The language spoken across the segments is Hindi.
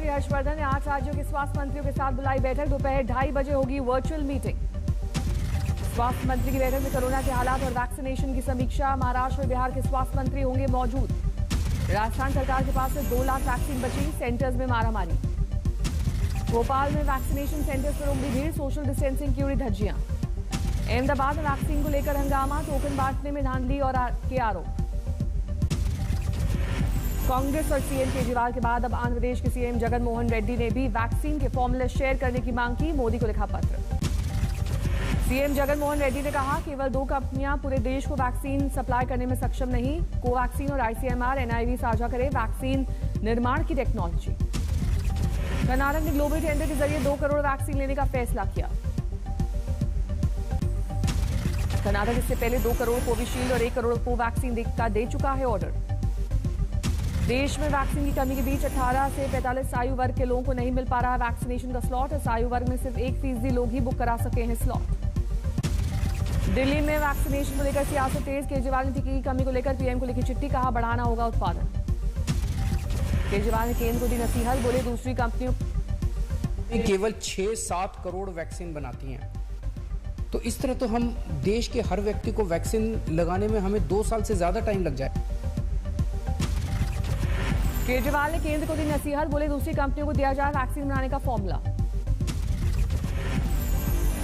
डॉक्टर हर्षवर्धन ने 8 राज्यों के स्वास्थ्य मंत्रियों के साथ बुलाई बैठक। दोपहर 2:30 बजे होगी वर्चुअल मीटिंग। स्वास्थ्य मंत्री की बैठक में कोरोना के हालात और वैक्सीनेशन की समीक्षा। महाराष्ट्र और बिहार के स्वास्थ्य मंत्री होंगे मौजूद। राजस्थान सरकार के पास से 2 लाख वैक्सीन बची, सेंटर्स में मारामारी। भोपाल में वैक्सीनेशन सेंटर्स पर उमड़ी भीड़, सोशल डिस्टेंसिंग की उड़ी धज्जियां। अहमदाबाद में वैक्सीन को लेकर हंगामा, टोकन बांटने में धांधली और के आरोप। कांग्रेस और सीएम केजरीवाल के बाद अब आंध्र प्रदेश के सीएम जगन मोहन रेड्डी ने भी वैक्सीन के फॉर्मूले शेयर करने की मांग की। मोदी को लिखा पत्र। सीएम जगन मोहन रेड्डी ने कहा, केवल 2 कंपनियां पूरे देश को वैक्सीन सप्लाई करने में सक्षम नहीं। कोवैक्सीन और आईसीएमआर एनआईवी साझा करें वैक्सीन निर्माण की टेक्नोलॉजी। कर्नाटक ने ग्लोबल टेंडर के जरिए 2 करोड़ वैक्सीन लेने का फैसला किया। कर्नाटक इससे पहले 2 करोड़ कोविशील्ड और 1 करोड़ कोवैक्सीन का दे चुका है ऑर्डर। देश में वैक्सीन की कमी के बीच 18 से 45 आयु वर्ग के लोगों को नहीं मिल पा रहा है वैक्सीनेशन का स्लॉट। इस आयु वर्ग में सिर्फ 1% लोग ही बुक करा सके हैं स्लॉट। दिल्ली में वैक्सीनेशन को लेकर सियासत तेज। केजरीवाल ने टीके की कमी को लेकर पीएम को लिखी चिट्ठी, कहा बढ़ाना होगा उत्पादन। केजरीवाल ने केंद्र को दी नसीहत, बोले दूसरी कंपनियों केवल 6-7 करोड़ वैक्सीन बनाती हैं, तो इस तरह तो हम देश के हर व्यक्ति को वैक्सीन लगाने में हमें 2 साल से ज्यादा टाइम लग जाए। केजरीवाल ने केंद्र को दी नसीहत, बोले दूसरी कंपनियों को दिया जाए वैक्सीन बनाने का फॉर्मूला।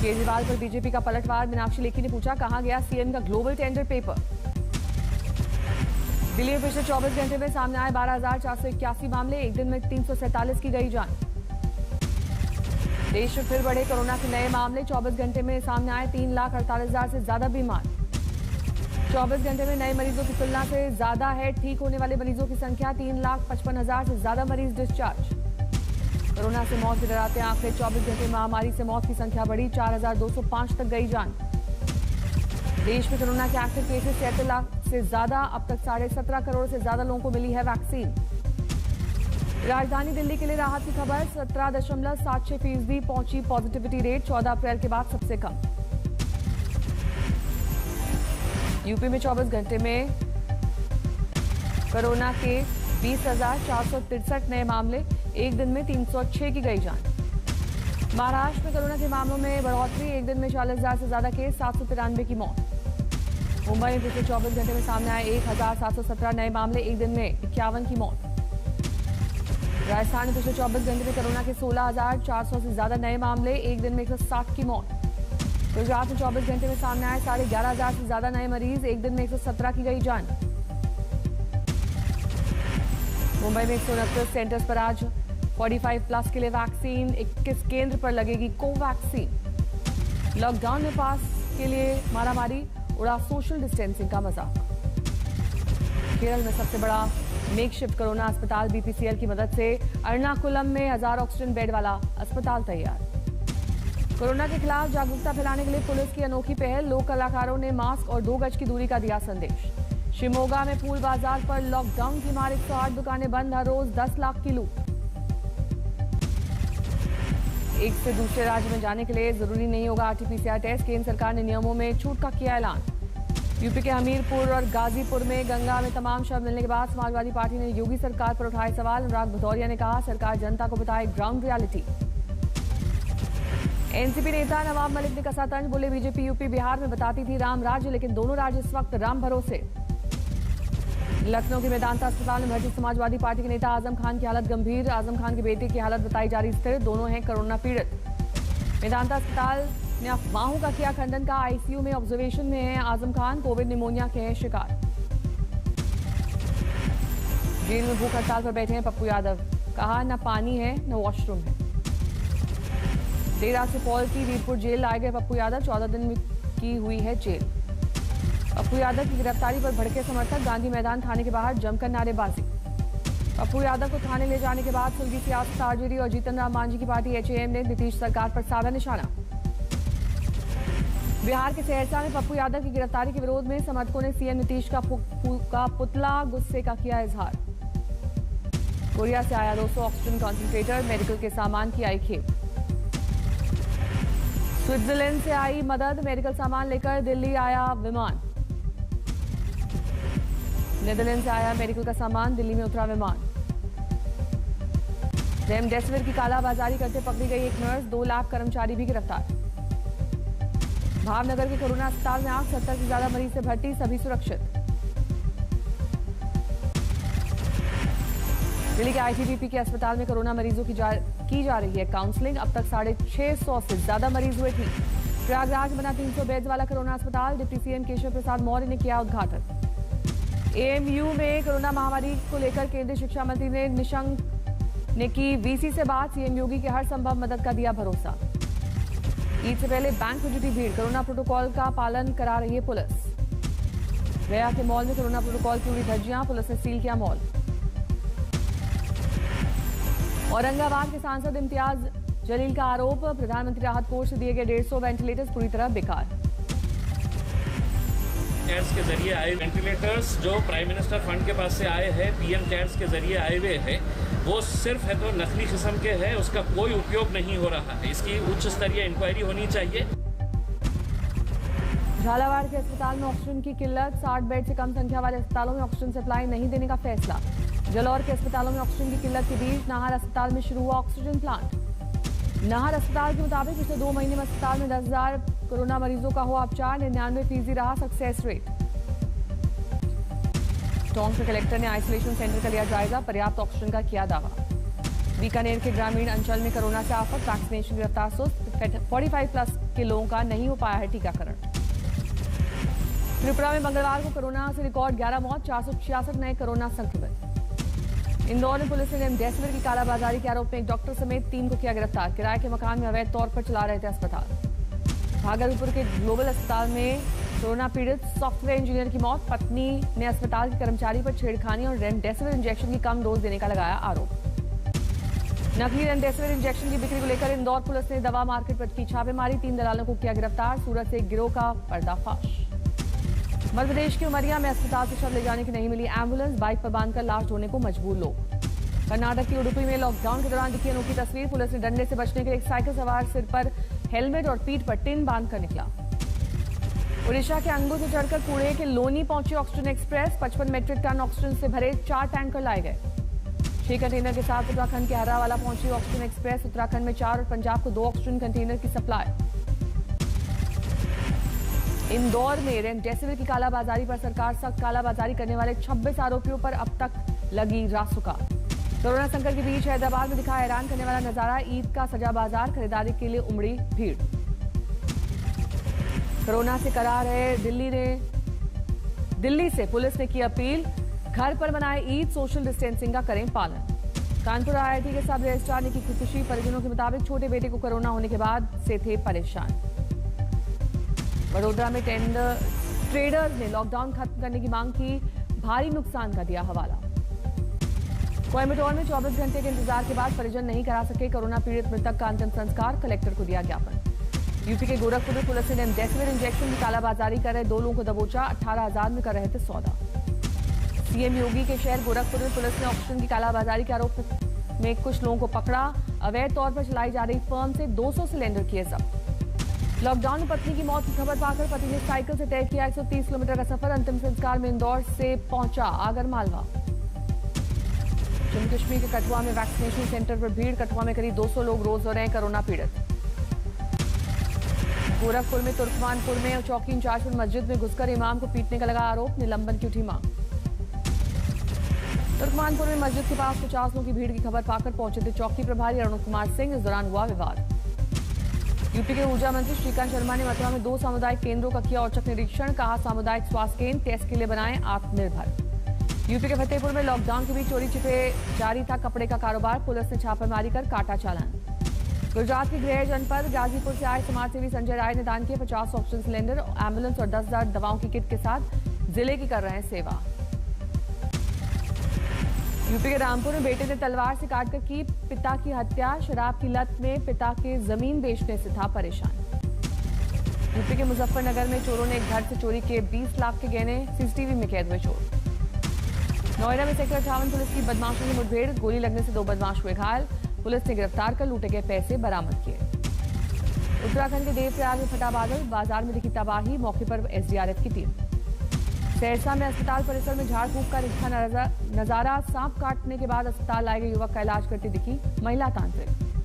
केजरीवाल पर बीजेपी का पलटवार। मीनाक्षी लेखी ने पूछा, कहां गया सीएम का ग्लोबल टेंडर पेपर। दिल्ली में पिछले 24 घंटे में सामने आए 12,481 मामले, एक दिन में 347 की गई जान। देश में फिर बढ़े कोरोना के नए मामले, 24 घंटे में सामने आए 3,48,000 से ज्यादा बीमार। 24 घंटे में नए मरीजों की तुलना से ज्यादा है ठीक होने वाले मरीजों की संख्या। 3,55,000 से ज्यादा मरीज डिस्चार्ज। कोरोना से मौत के डराते आंकड़े, 24 घंटे में महामारी से मौत की संख्या बढ़ी, 4,205 तक गई जान। देश में कोरोना के एक्टिव केसेस 73 लाख से ज्यादा। अब तक 17.5 करोड़ से ज्यादा लोगों को मिली है वैक्सीन। राजधानी दिल्ली के लिए राहत की खबर, 17.76% पहुंची पॉजिटिविटी रेट, 14 अप्रैल के बाद सबसे कम। यूपी में 24 घंटे में कोरोना के 20,463 नए मामले, एक दिन में 306 की गई जान। महाराष्ट्र में कोरोना के मामलों में बढ़ोतरी, एक दिन में 40,000 से ज्यादा केस, 793 की मौत। मुंबई में पिछले 24 घंटे में सामने आए 1,717 नए मामले, एक दिन में 51 की मौत। राजस्थान में पिछले 24 घंटे में कोरोना के 16,400 से ज्यादा नए मामले, एक दिन में 160 की मौत। गुजरात में 24 घंटे में सामने आए 11,500 से ज्यादा नए मरीज, एक दिन में 117 की गई जान। मुंबई में 169 सेंटर्स पर आज 45+ के लिए वैक्सीन, 21 केंद्र पर लगेगी कोवैक्सीन। लॉकडाउन में पास के लिए मारामारी, उड़ा सोशल डिस्टेंसिंग का मजाक। केरल में सबसे बड़ा मेकशिफ्ट कोरोना अस्पताल बीपीसीएल की मदद से एर्नाकुलम में 1000 ऑक्सीजन बेड वाला अस्पताल तैयार। कोरोना के खिलाफ जागरूकता फैलाने के लिए पुलिस की अनोखी पहल, लोक कलाकारों ने मास्क और 2 गज की दूरी का दिया संदेश। शिमोगा में फूल बाजार पर लॉकडाउन की मार, 108 दुकानें बंद, हर रोज 10 लाख की लूट। एक से दूसरे राज्य में जाने के लिए जरूरी नहीं होगा आरटीपीसीआर टेस्ट, केंद्र सरकार ने नियमों में छूट का किया ऐलान। यूपी के हमीरपुर और गाजीपुर में गंगा में तमाम शव मिलने के बाद समाजवादी पार्टी ने योगी सरकार पर उठाए सवाल। अनुराग भदौरिया ने कहा, सरकार जनता को बताए ग्राउंड रियलिटी। एनसीपी नेता नवाब मलिक ने कसा तंज, बोले बीजेपी यूपी बिहार में बताती थी राम राज्य, लेकिन दोनों राज्य इस वक्त राम भरोसे। लखनऊ के मेदांता अस्पताल में भर्ती समाजवादी पार्टी के नेता आजम खान की हालत गंभीर। आजम खान के बेटे की हालत बताई जा रही स्थिर, दोनों हैं कोरोना पीड़ित। मेदांता अस्पताल ने अफवाहों का किया खंडन, का आईसीयू में ऑब्जर्वेशन में है आजम खान, कोविड निमोनिया के हैं शिकार। जेल में भूख हड़ताल पर बैठे हैं पप्पू यादव, कहा न पानी है न वॉशरूम है। देर रात सुपौल की वीरपुर जेल लाए गए पप्पू यादव, 14 दिन की हुई है जेल। पप्पू यादव की गिरफ्तारी पर भड़के समर्थक, गांधी मैदान थाने के बाहर जमकर नारेबाजी। पप्पू यादव को थाने ले जाने के बाद सुलगी सियासत, आरजेडी और जीतन राम मांझी की पार्टी एचएएम ने नीतीश सरकार पर साधा निशाना। बिहार के सहरसा में पप्पू यादव की गिरफ्तारी के विरोध में समर्थकों ने सीएम नीतीश का पुतला गुस्से का किया इजहार। कोरिया से आया 200 ऑक्सीजन कॉन्सेंट्रेटर, मेडिकल के सामान की आई खेप। स्विट्जरलैंड से आई मदद, मेडिकल सामान लेकर दिल्ली आया विमान। नीदरलैंड से आया मेडिकल का सामान, दिल्ली में उतरा विमान। रेमडेसिविर की कालाबाजारी करते पकड़ी गई एक नर्स, 2 लैब कर्मचारी भी गिरफ्तार। भावनगर के कोरोना अस्पताल में आग, 70 से ज्यादा मरीज से भर्ती, सभी सुरक्षित। दिल्ली के आईटीबीपी के अस्पताल में कोरोना मरीजों की जा रही है काउंसलिंग। अब तक 650 से ज्यादा मरीज हुए ठीक। प्रयागराज बना 300 बेड्स वाला कोरोना अस्पताल, डिप्टी सीएम केशव प्रसाद मौर्य ने किया उद्घाटन। एएमयू में कोरोना महामारी को लेकर केंद्रीय शिक्षा मंत्री ने निशंक ने की वीसी से बात, सीएम योगी की हर संभव मदद का दिया भरोसा। ईद से पहले बैंक में जुटी भीड़, कोरोना प्रोटोकॉल का पालन करा रही है पुलिस। गया के मॉल में कोरोना प्रोटोकॉल की उड़ी धज्जियां, पुलिस ने सील किया मॉल। औरंगाबाद के सांसद इम्तियाज जलील का आरोप, प्रधानमंत्री राहत कोष से दिए गए 150 वेंटिलेटर्स पूरी तरह बेकार। केयर्स के जरिए आए वेंटिलेटर्स जो प्राइम मिनिस्टर फंड के पास से आए हैं, पीएम केयर्स के जरिए आए हुए हैं, वो सिर्फ है तो नकली किस्म के हैं, उसका कोई उपयोग नहीं हो रहा है। इसकी उच्च स्तरीय इंक्वायरी होनी चाहिए। झालावाड़ के अस्पताल में ऑक्सीजन की किल्लत, 60 बेड से कम संख्या वाले अस्पतालों में ऑक्सीजन सप्लाई नहीं देने का फैसला। जलौर के अस्पतालों में ऑक्सीजन की किल्लत के बीच नाहर अस्पताल में शुरू हुआ ऑक्सीजन प्लांट। नाहर अस्पताल के मुताबिक पिछले 2 महीने में अस्पताल में 10,000 कोरोना मरीजों का हुआ उपचार, 99% रहा सक्सेस रेट। टोंक के कलेक्टर ने आइसोलेशन सेंटर का लिया जायजा, पर्याप्त ऑक्सीजन का किया दावा। बीकानेर के ग्रामीण अंचल में कोरोना से आफत, वैक्सीनेशन की रफ्तार सुस्त, 45+ के लोगों का नहीं हो पाया है टीकाकरण। त्रिपुरा में मंगलवार को कोरोना से रिकॉर्ड 11 मौत, 466 नए कोरोना संक्रमित। इंदौर में पुलिस ने रेमडेसिविर की कालाबाजारी के आरोप में एक डॉक्टर समेत 3 को किया गिरफ्तार। किराए के मकान में अवैध तौर पर चला रहे थे अस्पताल। भागलपुर के ग्लोबल अस्पताल में कोरोना पीड़ित सॉफ्टवेयर इंजीनियर की मौत, पत्नी ने अस्पताल के कर्मचारी पर छेड़खानी और रेमडेसिविर इंजेक्शन की कम डोज देने का लगाया आरोप। नकली रेमडेसिविर इंजेक्शन की बिक्री को लेकर इंदौर पुलिस ने दवा मार्केट पर की छापेमारी, 3 दलालों को किया गिरफ्तार। सूरत से एक गिरोह का पर्दाफाश। मध्य प्रदेश के उमरिया में अस्पताल से शव ले जाने की नहीं मिली एम्बुलेंस, बाइक पर बांधकर लाश ढोने को मजबूर लोग। कर्नाटक की उडुपी में लॉकडाउन के दौरान दिखी अनोखी तस्वीर, पुलिस ने डंडे से बचने के लिए एक साइकिल सवार सिर पर हेलमेट और पीठ पर टिन बांधकर निकला। उड़ीसा के अंगू से चढ़कर पुणे के लोनी पहुंची oxygen express, 55 metric ton oxygen से भरे 4 टैंकर लाए गए। 6 कंटेनर के साथ उत्तराखंड के हर्रावाला पहुंची ऑक्सीजन एक्सप्रेस, उत्तराखंड में 4 और पंजाब को 2 ऑक्सीजन कंटेनर की सप्लाई। इंदौर में रेमडेसिविर की कालाबाजारी पर सरकार सख्त, कालाबाजारी करने वाले 26 आरोपियों पर अब तक लगी रासुका। कोरोना संकट के बीच हैदराबाद में दिखा हैरान करने वाला नजारा, ईद का सजा बाजार, खरीदारी के लिए उमड़ी भीड़। कोरोना से करार है दिल्ली से पुलिस ने की अपील, घर पर मनाए ईद, सोशल डिस्टेंसिंग का करें पालन। कानपुर आईआईटी के सब रजिस्ट्रार ने की खुदकुशी, परिजनों के मुताबिक छोटे बेटे को कोरोना होने के बाद से थे परेशान। वडोदरा में ट्रेडर्स ने लॉकडाउन खत्म करने की मांग की, भारी नुकसान का दिया हवाला। कोयम्बटूर में 24 घंटे के इंतजार के बाद परिजन नहीं करा सके कोरोना पीड़ित मृतक का अंतिम संस्कार, कलेक्टर को दिया ज्ञापन। यूपी के गोरखपुर में पुलिस ने रेमडेसिविर इंजेक्शन की कालाबाजारी कर रहे 2 लोगों को दबोचा, 18,000 में कर रहे थे सौदा। सीएम योगी के शहर गोरखपुर में पुलिस ने ऑक्सीजन की कालाबाजारी के आरोप में कुछ लोगों को पकड़ा, अवैध तौर पर चलाई जा रही फर्म से 200 सिलेंडर किए जब्त। लॉकडाउन में पत्नी की मौत की खबर पाकर पति ने साइकिल से तय किया 130 किलोमीटर का सफर, अंतिम संस्कार में इंदौर से पहुंचा आगर मालवा। जम्मू कश्मीर के कठुआ में वैक्सीनेशन सेंटर पर भीड़, कठुआ में करीब 200 लोग रोज हो रहे हैं कोरोना पीड़ित। गोरखपुर में तुर्कमानपुर में चौकी इंचार्ज पर मस्जिद में घुसकर इमाम को पीटने का लगा आरोप, निलंबन की उठी मांग। तुर्कमानपुर में मस्जिद के पास 50 लोगों की भीड़ की खबर पाकर पहुंचे थे चौकी प्रभारी अरुण कुमार सिंह, इस दौरान हुआ विवाद। यूपी के ऊर्जा मंत्री श्रीकांत शर्मा ने मथुरा में 2 सामुदायिक केंद्रों का किया औचक निरीक्षण, कहा सामुदायिक स्वास्थ्य केंद्र टेस्ट के लिए बनाए आत्मनिर्भर। यूपी के फतेहपुर में लॉकडाउन के बीच चोरी छिपे जारी था कपड़े का कारोबार, पुलिस ने छापेमारी कर काटा चालान। गुजरात के गृह जनपद गाजीपुर से आए समाजसेवी संजय राय ने दान किए 50 ऑक्सीजन सिलेंडर, एम्बुलेंस और 10,000 दवाओं की किट के साथ जिले की कर रहे हैं सेवा। यूपी के रामपुर में बेटे ने तलवार से काटकर की पिता की हत्या, शराब की लत में पिता के जमीन बेचने से था परेशान। यूपी के मुजफ्फरनगर में चोरों ने एक घर से चोरी किए 20 लाख के गहने, सीसीटीवी में कैद हुए चोर। नोएडा में सेक्टर 58 पुलिस की बदमाशों की मुठभेड़, गोली लगने से 2 बदमाश हुए घायल, पुलिस ने गिरफ्तार कर लूटे गए पैसे बरामद किए। उत्तराखंड के देवप्रयाग में फटा बादल, बाजार में दिखी तबाही, मौके पर एसडीआरएफ की टीम। सहरसा में अस्पताल परिसर में झाड़ फूंक का दिखा नजारा। सांप काटने के बाद अस्पताल लाए गए युवक का इलाज करती दिखी महिला तांत्रिक।